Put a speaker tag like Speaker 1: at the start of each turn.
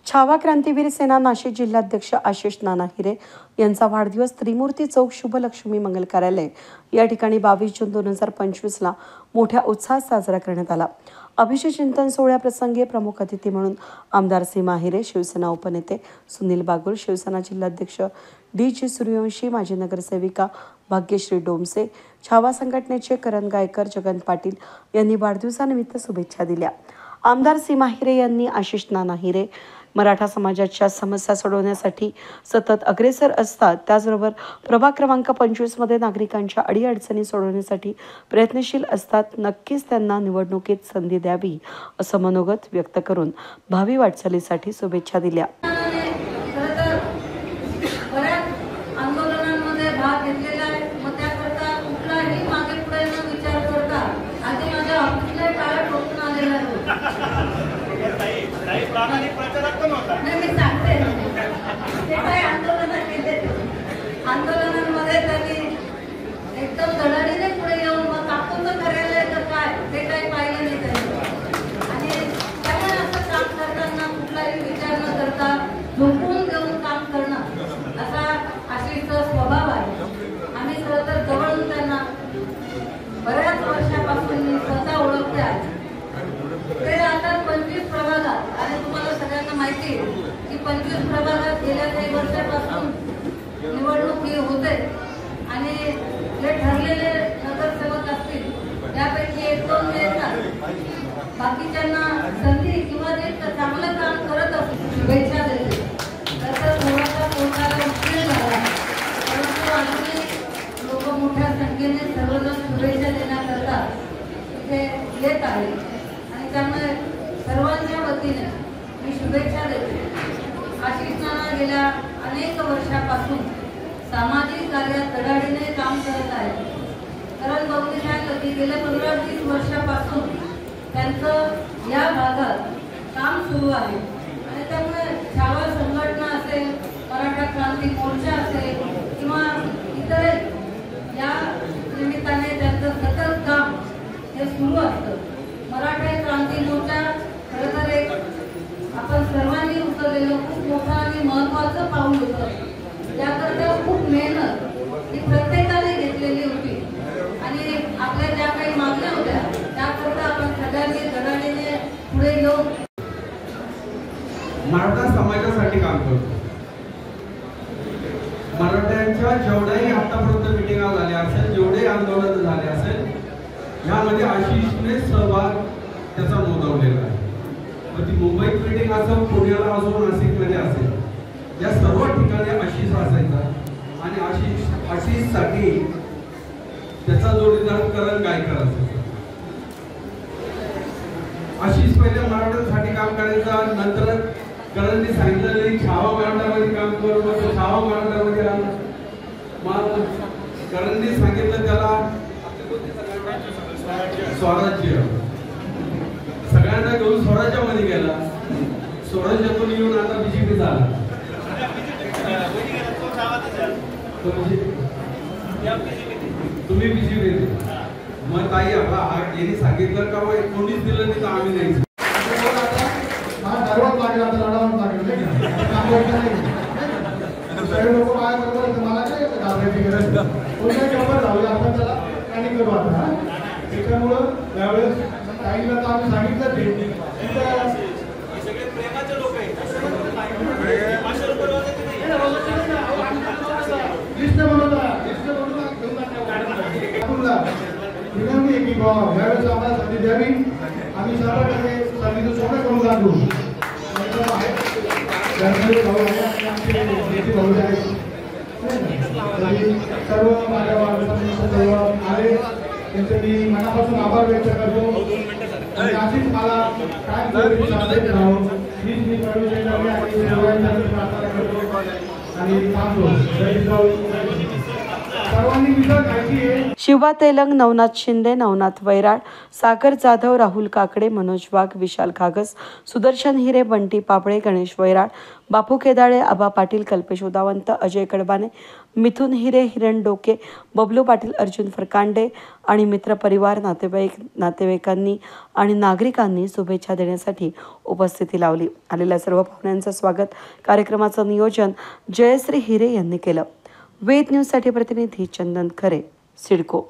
Speaker 1: छावा क्रांतीवीर सेना नाशिक जिल्हाध्यक्ष आशिष नाना हिरे यांचा वाढदिवस त्रिमूर्ती चौक शुभलक्ष्मी मंगल कार्यालय या ठिकाणी 22 जून 2025 मोठ्या उत्साहात साजरा करण्यात आला। अभिषेक चिंतन सोहळ्याप्रसंगी प्रमुख अतिथी म्हणून आमदार सीमा हिरे, शिवसेना उपनेते सुनील बागुल, शिवसेना जिल्हाध्यक्ष डी.जी. सूर्यवंशी, माजी नगरसेविका भाग्यश्री डोमसे, छावा संघटनेचे करण गायकर, जगन पाटील यांनी वाढदिवसानिमित्त शुभेच्छा दिल्या। आमदार सीमा हिरे यांनी आशिष नाना हिरे मराठा समाजाच्या समस्या सोडवण्यासाठी सतत अग्रेसर असतात, त्याचबरोबर प्रभाग क्रमांक 25 मध्ये नागरिकांच्या अडीअडचणी सोडवण्यासाठी प्रयत्नशील असतात। नक्कीच त्यांना निवडणुकीत संधी द्यावी असं मनोगत व्यक्त करून भावी वाटचालीसाठी शुभेच्छा दिल्या।
Speaker 2: आंदोलनांमध्ये त्यांनी एकदम धडाडीने पुढे येऊन मग ताकदून करायला तर काय ते काही पाहिलं नाही त्यांनी। आणि त्यामुळे असं काम करताना कुठलाही विचार न करता झोपून देऊन काम करणं असा आशिषचा स्वभाव आहे। आम्ही खरं तर जवळून त्यांना बऱ्याच वर्षापासून मी स्वतः ओळखते आहे। ते राहतात 25 प्रभागात आणि तुम्हाला सगळ्यांना माहिती आहे की 25 प्रभागात गेल्या काही वर्षापासून निवडणूक ही होते आणि जे ठरलेले नगरसेवक असतील त्यापैकी 1-2 येतात, बाकीच्यांना संधी किंवा जे चांगलं काम करत असतील शुभेच्छा देते। तसंच थोडासा पोटाला उशीर झाला परंतु अजूनही लोक मोठ्या संख्येने सर्वजण शुभेच्छा देण्याकरता इथे येत आहेत आणि त्यामुळे सर्वांच्या वतीने मी शुभेच्छा देते। आशिष नाना गेल्या अनेक वर्षापासून सामाजिक कार्यात धडाडीने काम करत आहेत। करण भाऊंनी सांगितलं की गेल्या 15-20 वर्षापासून त्यांचं या भागात काम सुरू आहे आणि त्यामुळे छावा संघटना असेल, मराठा क्रांती मोर्चा असेल किंवा इतर या निमित्ताने त्यांचं सतत काम हे सुरू असतं। मराठा क्रांती मोर्चा खरं तर एक आपण सर्वांनी उचललेलं खूप मोठं आणि महत्त्वाचं पाऊल होतं। त्याकरता खूप मेहनत ही प्रत्येकाने घेतलेली होती आणि आपल्या ज्या काही मागण्या होत्या त्याकरता आपण सगळ्यांनी धडाडीने पुढे येऊन
Speaker 3: मराठा समाजासाठी काम करतो। मराठ्यांच्या जेवढ्याही आतापर्यंत मिटिंगा झाल्या असेल, जेवढे आंदोलन झाले असेल, यामध्ये आशिषने सहभाग त्याचा नोंदवलेला आहे। ती मुंबईत मीटिंग असो, पुण्याला असो, नाशिकमध्ये असेल, या सर्व ठिकाणी आशिष असायचा आणि आशिषसाठी त्याचा जोडीदार करण गायकर असायचा। आशिष पहिले मराठ्यांसाठी काम करायचा, नंतर करणने सांगितलं छावा मराठामध्ये काम करू, मग छावा मराठामध्ये आला। मग करणने सांगितलं त्याला स्वराज्य, सगळ्यांना घेऊन स्वराज्यामध्ये गेला, स्वराज्यातून येऊन आता बीजेपी झाला। तुम्ही बीजेपी मग ताई आपला यांनी सांगितलं का मग कोणीच दिलं नाही तर आम्ही द्यायचं।
Speaker 4: त्याच्यामुळं त्यावेळेस काहींना तर आम्ही सांगितलं ते प्रेमाचे लोक आहेत, लिस्ट बनवता यावेळेस आम्हाला संधी द्यावी, आम्ही 100% संधीचं सोनं करून जातो। सर्व माझ्या आले त्यांचे मी मनापासून आभार व्यक्त करतो आणि आशिष मला काय प्रार्थना करतो आणि थांबतो। सर्वांनी मिसळ खायची आहे.
Speaker 1: शिवा तेलंग, नवनाथ शिंदे, नवनाथ वैराळ, सागर जाधव, राहुल काकडे, मनोज वाघ, विशाल घागस, सुदर्शन हिरे, बंटी पापळे, गणेश वैराळ, बापू केदाळे, आबा पाटील, कल्पेश उदावंत, अजय कडबाने, मिथुन हिरे, हिरण डोके, बबलू पाटील, अर्जुन फरकांडे आणि मित्रपरिवार, नातेवाईकांनी आणि नागरिकांनी शुभेच्छा देण्यासाठी उपस्थिती लावली. आलेल्या सर्व पाहुण्यांचं स्वागत कार्यक्रमाचं नियोजन जयश्री हिरे यांनी केलं. वेद न्यूजसाठी प्रतिनिधी चंदन खरे, सिडको.